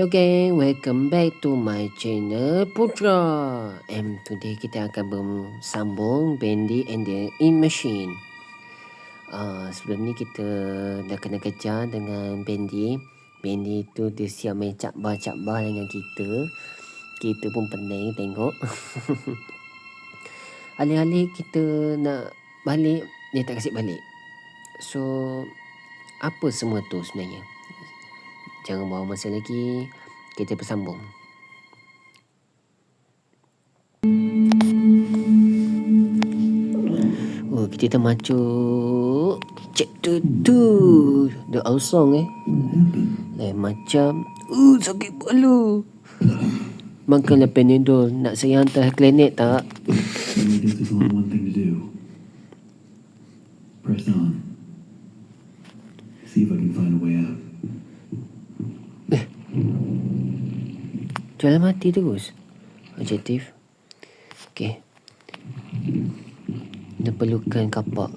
Hello gang, welcome back to my channel Putra. And today kita akan bersambung Bendy and the In Machine. Sebelum ni kita dah kena kejar dengan Bendy. Bendy tu dia siap main cakbar-cakbar dengan kita. Kita pun pening tengok. Alih-alih kita nak balik, dia tak kasih balik. So, apa semua tu sebenarnya? Jangan buang masa lagi, kita bersambung. Oh, kita dah masuk chapter 2. The old song lain macam sakit kepala. Makanlah Panadol. Nak saya hantar klinik tak? There's only one thing to do. Press on. See if I can find a way out. Jalan mati terus. Objektif. Okey. Dia perlukan kapak.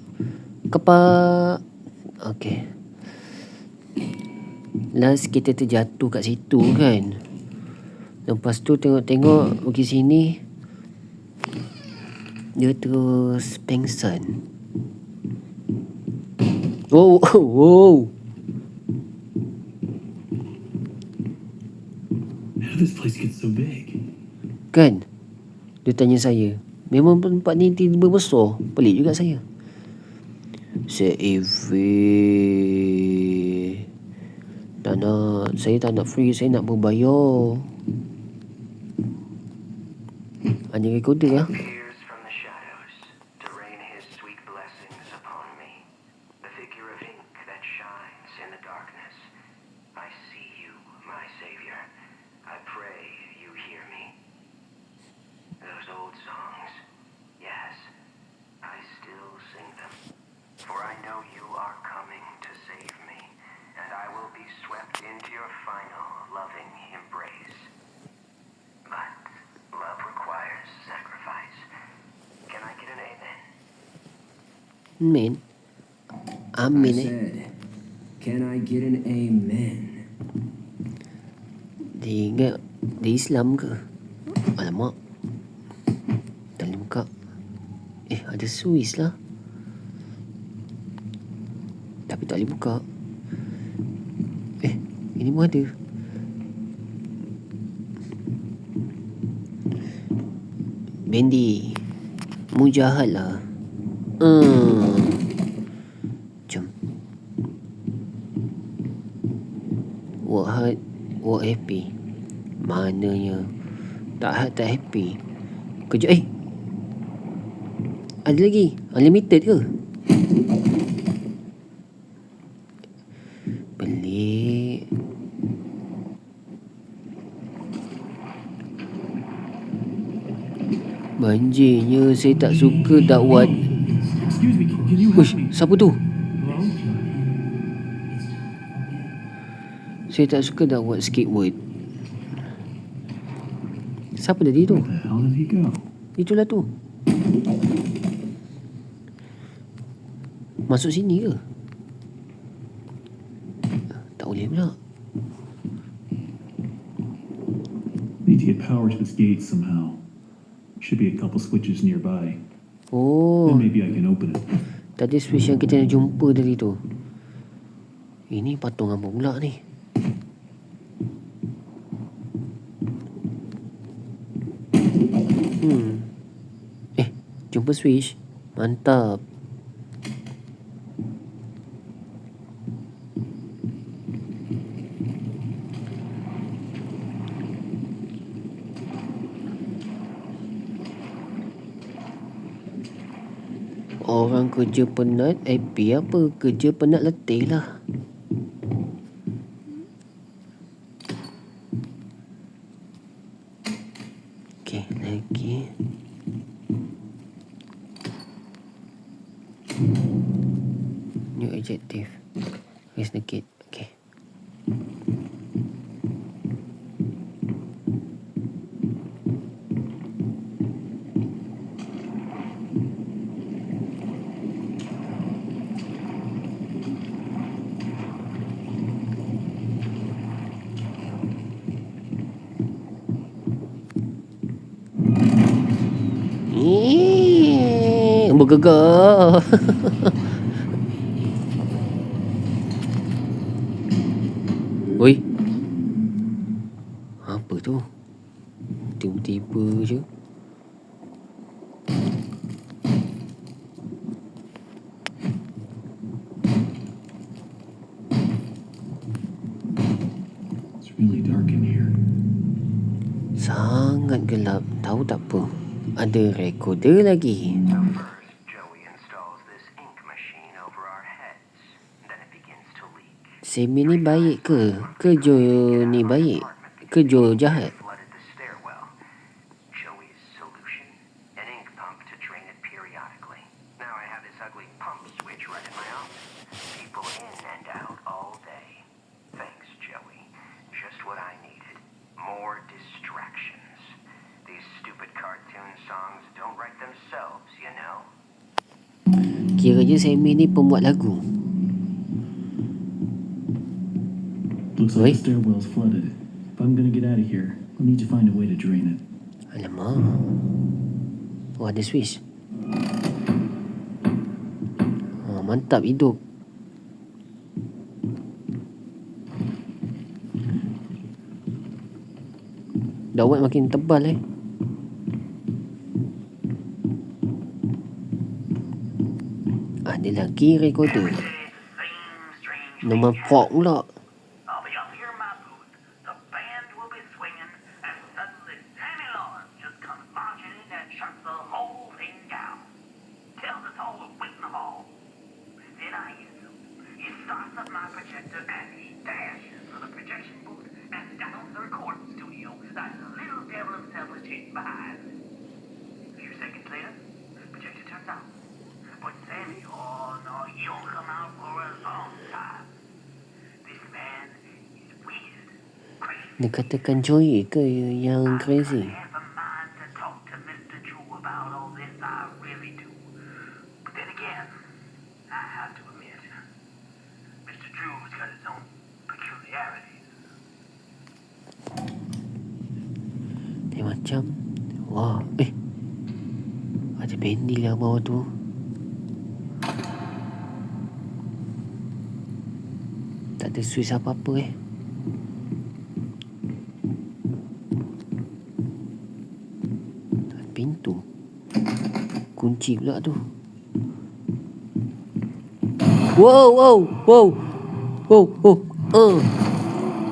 Kapak. Okey. Last kita terjatuh kat situ kan. Lepas tu tengok-tengok pergi sini. Dia terus pengsan. Oh, oh, oh. How did this place get so big? Kan? Dia tanya saya. Memang tempat ni tiba-tiba besar. Pelik juga saya. Tak nak. Saya tak nak free. Saya nak berbayar. Hanya recorder lah. Amin. Amin Can I get an amen? Dia ingat dia Islam ke? Alamak. Tak boleh buka. Ada Swiss lah. Tapi tak boleh buka. Ini pun ada. Bendy. Mujahad lah. Jom. Work happy. Mananya tak happy. Kerja ada lagi. Unlimited ke? Pelik. Banjirnya saya tak suka dakwat. Excuse me, can you help me? Siapa tu? Hello? Saya tak suka dakwat skateboard. Siapa tadi tu? Where the hell did he go? Itulah tu. Masuk sini ke? Tak boleh pula. Need to get power to this gate somehow. Should be a couple switches nearby. Oh, Then maybe I can open it. tadi switch yang kita nak jumpa tadi tu. Ini patung apa pula ni? Jumpa switch. Mantap. Orang kerja penat happy apa? Kerja penat letih lah. Okey, lagi. New adjective. Raise the gate. Okay. gegar. Oi. Apa tu? Tiba-tiba je. It's really dark in here. Sangat gelap. Tahu tak apa? Ada recorder lagi. So first, Joey installs this ink machine over our heads. Then it begins to leak. Semi ni baik ke? Ke Joe ni baik? Ke Joe jahat? Flooded the stairwell. Joey's solution? An ink pump to drain it periodically. Now I have this ugly pump switch right in my office. People in and out all day. Thanks, Joey. Just what I needed. More distractions. These stupid cartoon songs don't write themselves, you know? Kiranya Semi ni pembuat lagu. Looks Oi. like the stairwell's flooded. If I'm gonna get out of here, I'll need to find a way to drain it. Alamak. Oh, ada switch. Oh, mantap hidup. Dawat makin tebal Ada lagi recorder. Nombor port pula. I'll be up here in my booth. The band will be swinging, and suddenly Danny Lawrence just comes marching in and shuts the whole thing down. Tells us all to wait in the hall. Then I use him. He starts up my projector and he dashes for the projection booth and down the recording studio like the little devil himself was chasing behind. A few seconds later, the projector turns out. But Sammy, oh no, he'll come out for a long time. This man is weird, crazy. Dia katakan Joey ke yang crazy? I have a mind to talk to Mr. Drew about all this, I really do. But then again, I have to admit, Mr. Drew's got his own peculiarities. Dia macam wah, ada Bendy lah bawah tu. Tak ada switch apa-apa Pintu kunci pula tu. Wow, wow, wow. Wow, wow.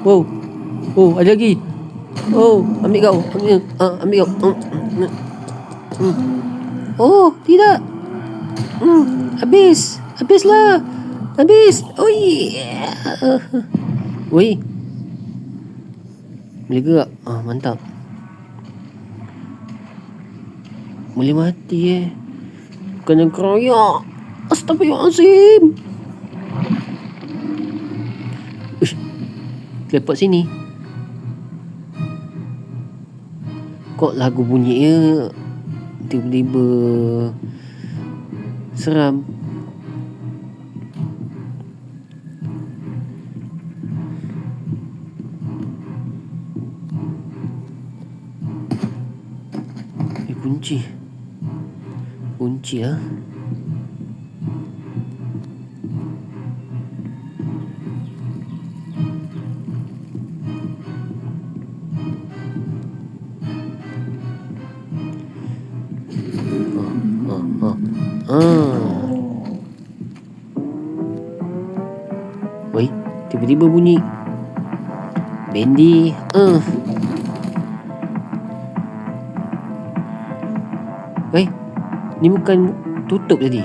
Wow. Oh, ada lagi. Oh, ambil kau. Ambil kau. Oh, tidak. Habis. Habislah. Habis. Oh, yeah. Woi. Boleh gerak. Mantap. Boleh mati Kena keroyak. Astagfirullahaladzim. Uish. Lepak sini. Kok lagu bunyinya tiba-tiba seram. Kunci lah. Woi, tiba-tiba bunyi Bendy. Woi, ni bukan tutup tadi.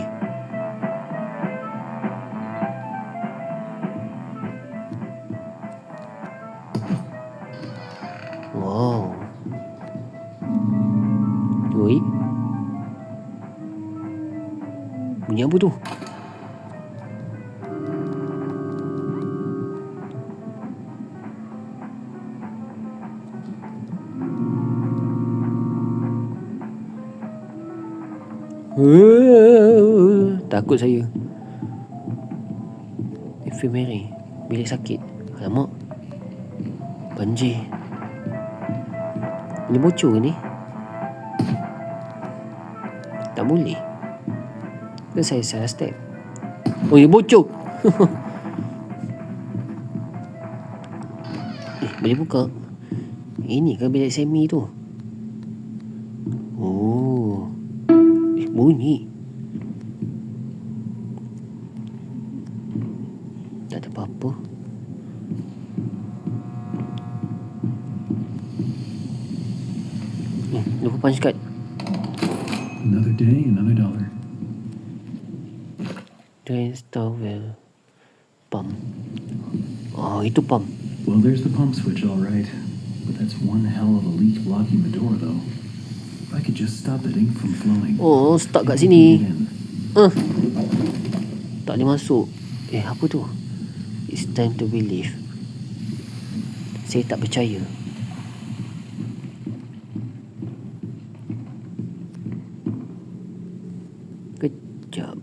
Wow. Woi. Bunyi apa tu? Takut saya. Infirmary. Bilik sakit. Alamak. Banjir. Ini bocor ni. Tak boleh. Ke saya salah step? Oh, ya bocor. Boleh buka. Ini kan bilik semi tu. Oh. Bunyi. Tak ada apa-apa. Lupa punch card. Another day, another dollar. Drain towel. Pump. Oh, itu pump. Well, there's the pump switch, all right. But that's one hell of a leak blocking the door, though. If I could just stop that ink from flowing. Oh, stuck kat maybe we sini. can get in. Tak boleh masuk. Apa tu? It's time to believe. Saya tak percaya. Kejap.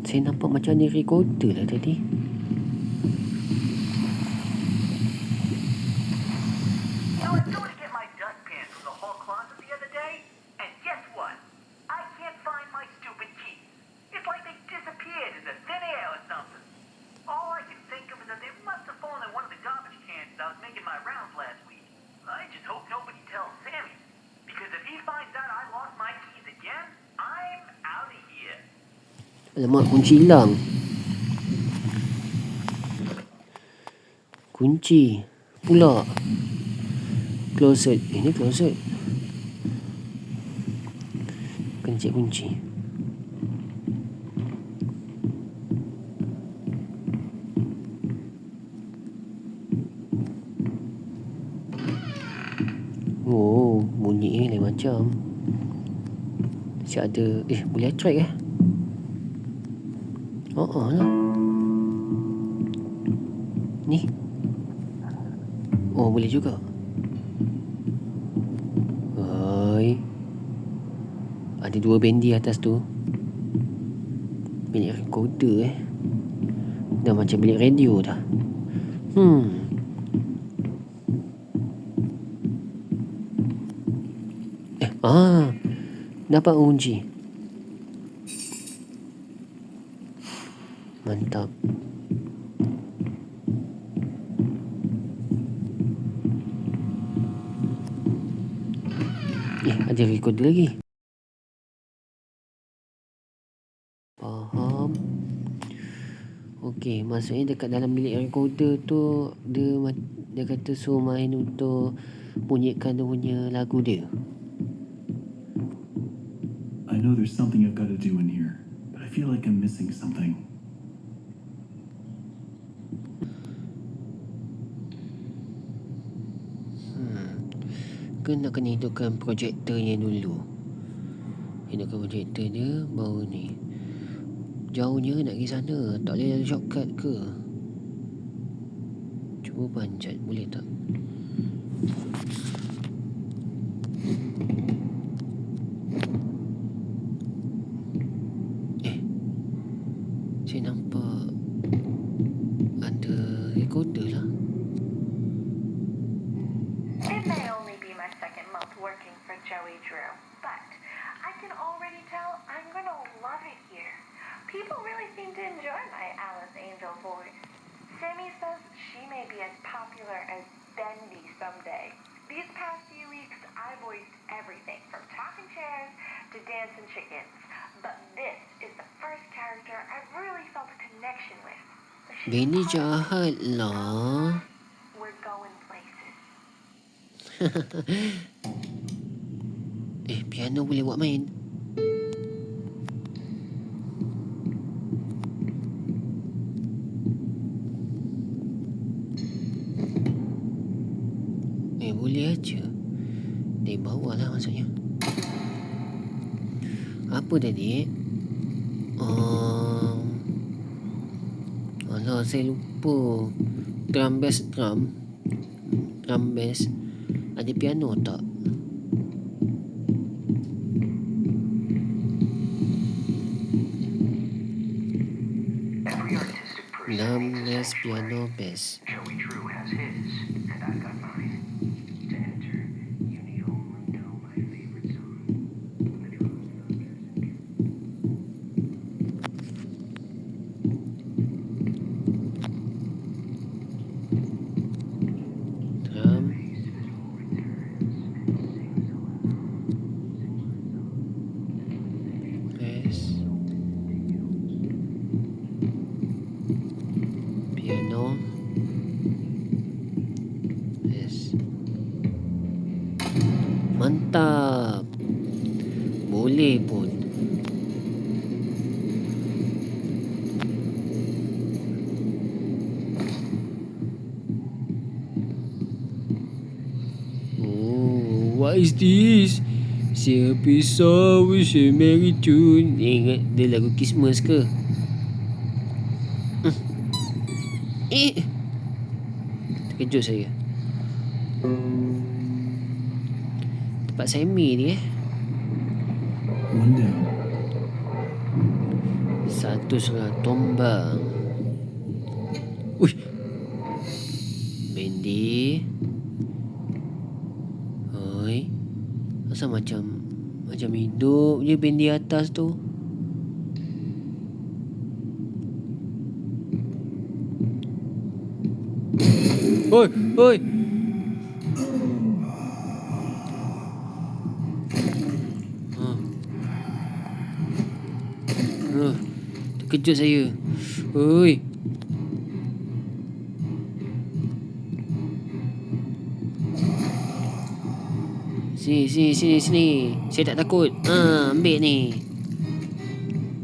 Saya nampak macam ada recorder lah tadi. So I was going to get my dustpan from the hall closet the other day, and guess what? I can't find my stupid keys. It's like they disappeared in the thin air or something. All I can think of is that they must have fallen in one of the garbage cans as I was making my rounds last week. I just hope nobody tells Sammy, because if he finds out I lost my keys again, I'm out of here. Alamak, kunci hilang. Kunci pula. Closet. Ini closet. Kencik kunci. Oh, bunyi lain macam. Macam ada. Boleh attract lah. Ni. Oh, boleh juga. Hai. Ada 2 bendi atas tu. Bilik recorder Dah macam bilik radio dah. Dapat kunci. Mantap. Ada recorder lagi. Faham. Okey, maksudnya dekat dalam bilik recorder tu dia kata suruh main untuk bunyikan dia punya lagu dia. I know there's something I've got to do in here, but I feel like I'm missing something. Kena hidupkan projektornya dulu. Hidupkan projektor dia baru ni. Jauhnya nak pergi sana. Tak boleh ada shortcut ke? Cuba panjat. Boleh tak? Saya nampak ada recorder lah. It may only be my second month working for Joey Drew, but I can already tell I'm gonna love it here. People really seem to enjoy my Alice Angel voice. Sammy says she may be as popular as Bendy someday. These past few weeks, I voiced everything from talking chairs to dancing chickens, but this is the first character I've really felt a connection with. She's Benny part of jahat me. lah. We're going places. Piano boleh buat main. Boleh aja. Dari bawah lah maksudnya. Apa tadi? Alah, saya lupa. Drum bass. Ada piano tak? Every artistic person Drum needs a bass, piano sanctuary. bass. Joey Drew has his, and I've got mine. To enter, you need only know my favorite song. Yes. Piano. Yes. Mantap. Boleh pun. Oh, what is this? Siapa saw wish a merry tune. Ingat dia lagu Christmas ke? Terkejut saya. Tempat semi ni One down. Satu setengah tombang. Uish. Bendy. Oi. Asal macam hidup je Bendy atas tu. Oi, oi. Terkejut saya. Oi. Sini. Saya tak takut. Ambil ni.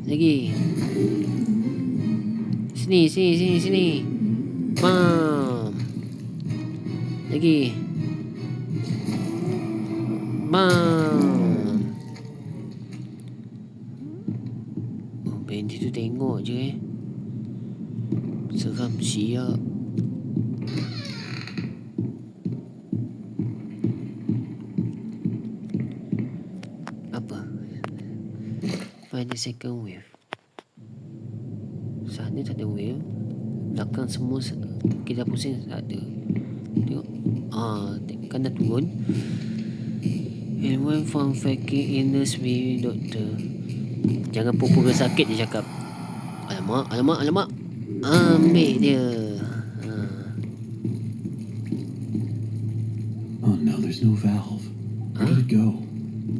Lagi. Sini. Bam. Lagi. Bam. Oh, Bendy tu tengok je Seram siap. Apa? Find the second wave. Sana tak ada wave. Belakang semua kita pusing tak ada. Tengok. Kan dah turun. And went from faking illness with doctor. Jangan pura-pura sakit dia cakap. Alamak. Ambil dia. Oh no, there's no valve. Where did it go?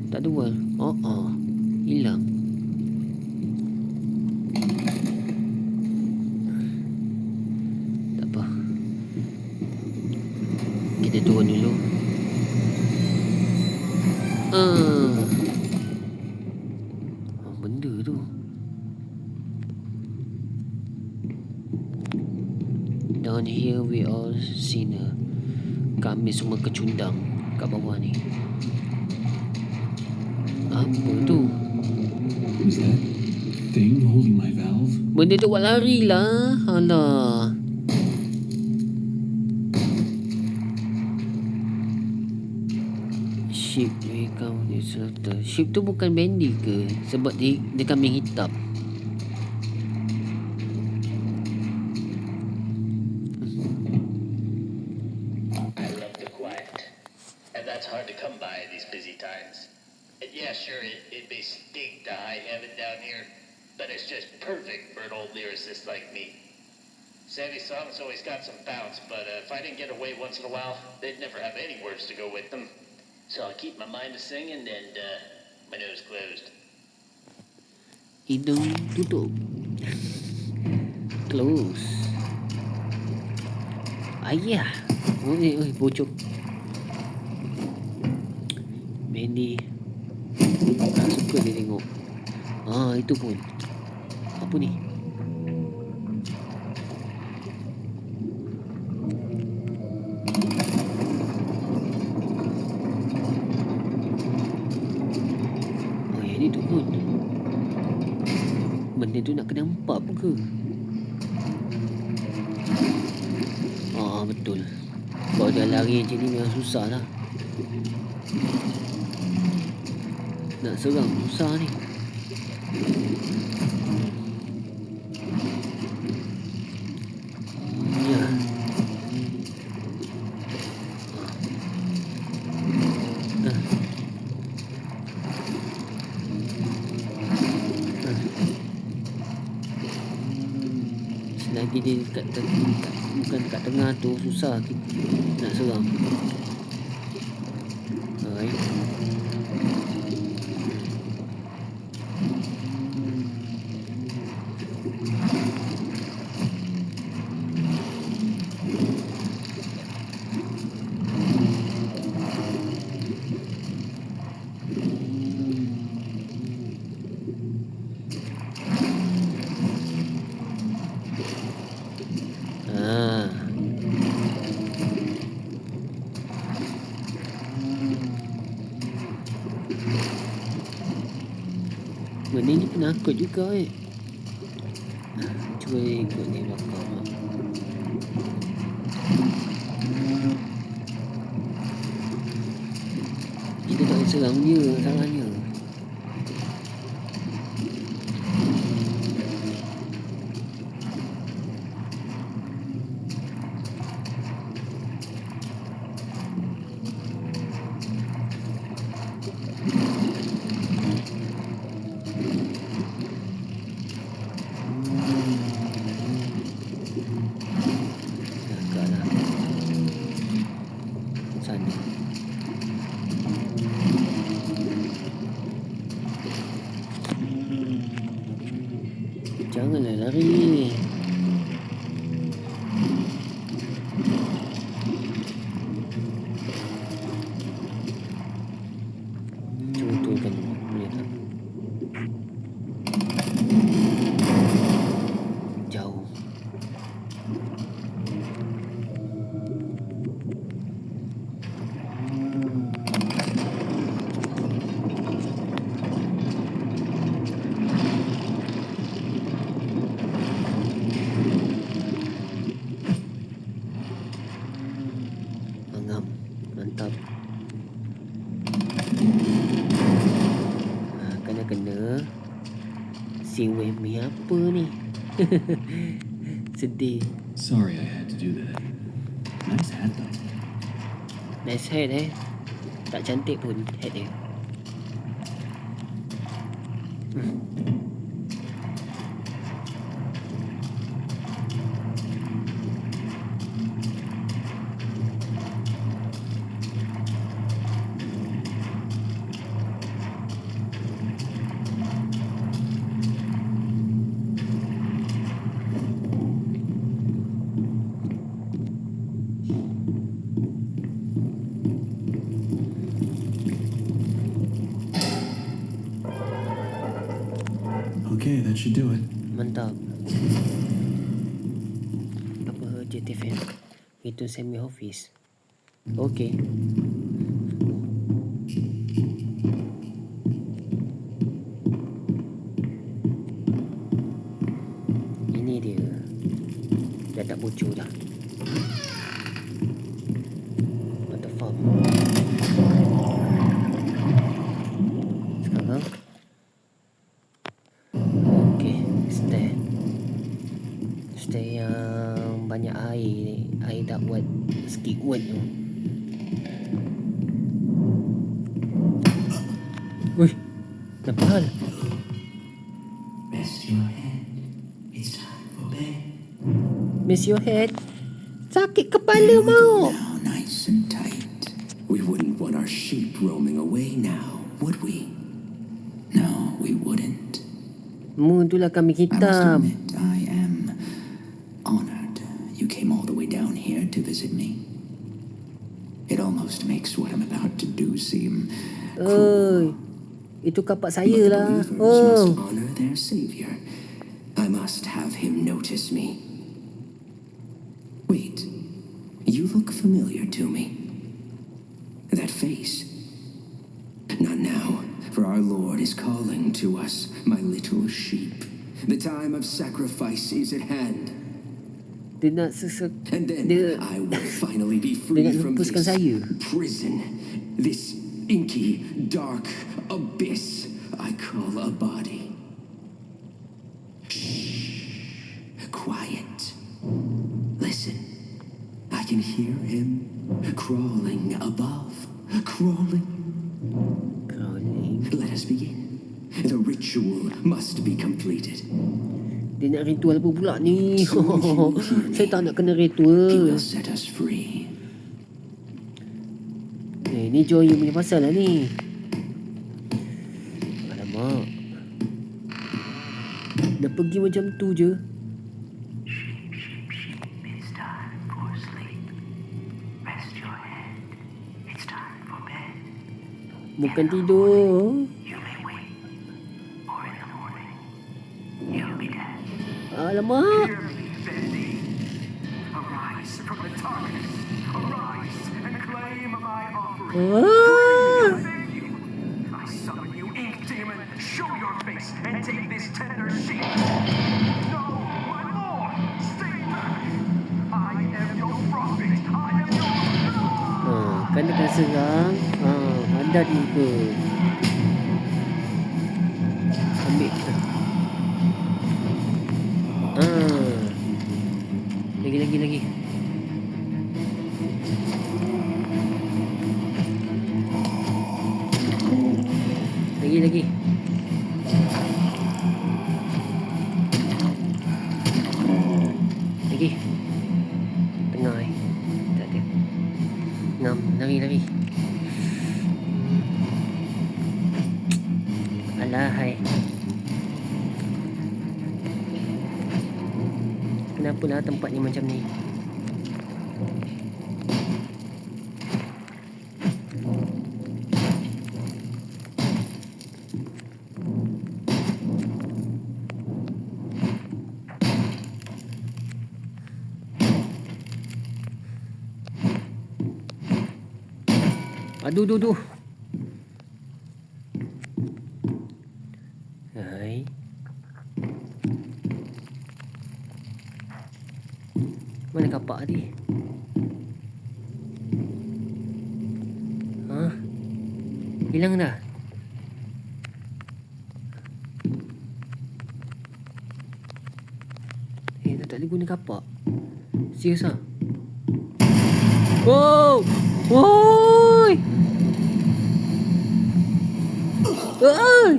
Tak ada wall. Hilang. Tak apa. Kita turun dulu. Benda tu. Down here we all sinner. Kami semua kecundang kat bawah ni. Apa tu? Who's that thing holding my valve? Benda tu buat lari lah. Alah. Ship become disaster. Ship tu bukan Bendy ke? Sebab dia kambing hitam. I love the quiet. And that's hard to come by these busy times. And yeah, sure, it'd be stink to high heaven down here, but it's just perfect for an old lyricist like me. Savvy songs always got some bounce, but if I didn't get away once in a while, they'd never have any words to go with them. So I keep my mind to singing and my nose closed. Hidung tutup. Close. Ayah. Oi, bocok. Bendy. Tak suka dia tengok. Itu pun. Apa ni? Yang ni turun. Benda tu nak kena empap ke? Betul. Kalau dia lari macam ni memang susah lah. Nak serang susah ni. Ya. Selagi dia bukan dekat tengah tu susah nak serang. Alright. Benda ni penakut juga Cuba ikut ni belakang Kita tak boleh serang dia salahnya. Agaklah sana. Janganlah lari. Cuba turunkan dulu. Boleh tak? Jauh. Mangam. Mantap. Kena Sing with me apa ni? Sedih. Sorry I had to do that. Nice hat though. Nice head Tak cantik pun head dia. Okay, that should do it. Mantap. Apa JTFM? Itu semi office. Okey. Ini dia. Dah tak bocor dah. What the fuck? Sekarang Stair yang banyak air ni. Air tak buat sikit kuat tu. Wih, apa hal? Rest your head. It's time for bed. Miss your head. Sakit kepala mau. Now, nice and tight. We wouldn't want our sheep roaming away now, would we? No, we wouldn't. Mu itulah kami I must hitam. admit, I am honored you came all the way down here to visit me. It almost makes what I'm about to do seem Oi, itu kapak saya But the lah. believers Oh, must honor their savior. I must have him notice me. Wait, you look familiar to me. That face. Not now, for our Lord is calling to us, my little sheep. The time of sacrifice is at hand. dia nak sesek. And then Dia I will finally be dia free nak from this hempuskan saya. prison, this inky, dark abyss I call a body. Shh. Quiet. Listen. I can hear him crawling above. Crawling. Crawling. Let us begin. The ritual must be completed. Dia nak ritual apa pula ni? Saya tak nak kena He ritual. will set us free. Ni Joy punya pasal lah ni. Alamak. Dah pergi macam tu je. It's time for sleep. Rest your head. It's time for bed. Bukan tidur. You may wake, or in the morning, you'll be dead. Alamak. Hear me, Bendy. Arise from the darkness. Arise and claim my offering. Ah. I summon you, ink demon. Show Show your face and take this tender sheep. No, my lord, stay back. I am your prophet. I am your lord. Kan dia akan serang. Padat muka. Ambil. Lagi. Lagi. Lagi. Tengah tak ada. 6. Lari. Alahai. Kenapalah tempat ni macam ni? Aduh. Hai. Mana kapak tadi? Hilang dah. Tak boleh guna kapak. Serius ah? Wow! Woi! Oi!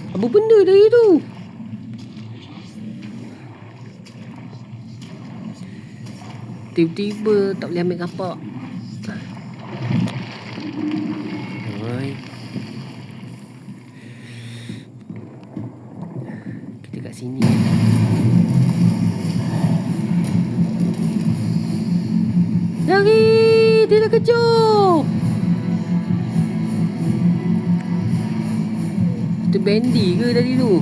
Apa benda tadi tu? Tiba-tiba tak boleh ambil kapak. Oi. Kita kat sini. Lari! Dia dah kejar! Itu Bendy ke tadi tu?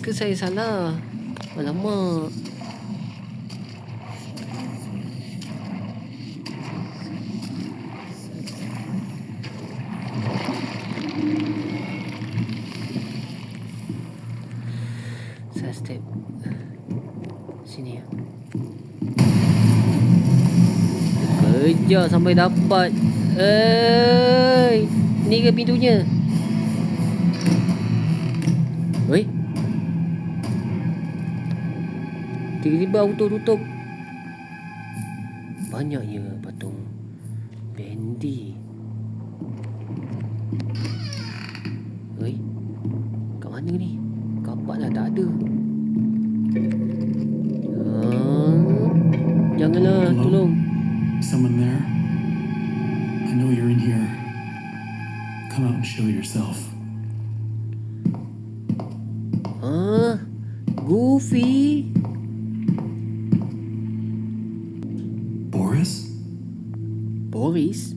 Ke saya salah? Alamak. Saya step sini. Kejar sampai dapat. Ni ke pintunya? Oi. Tiba-tiba auto tutup. Banyaknya patung Bendy. Oi. Kat mana ni? Kapak dah tak ada. Janganlah, tolong. Someone there? I know you're in here. Come out and show yourself. Goofy. Boris?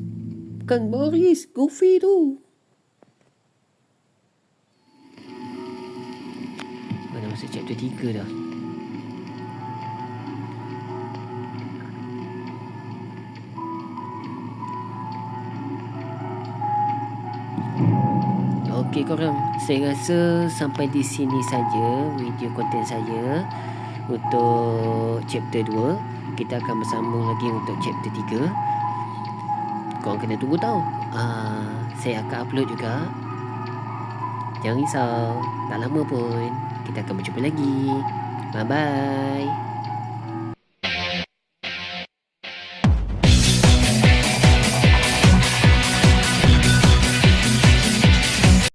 Bukan Boris, Goofy tu. Mana masuk chapter 3 dah. Okey korang, saya rasa sampai di sini saja video konten saya untuk chapter 2. Kita akan bersambung lagi untuk chapter 3. Korang kena tunggu tau. Saya akan upload juga. Jangan risau, tak lama pun kita akan berjumpa lagi. Bye bye.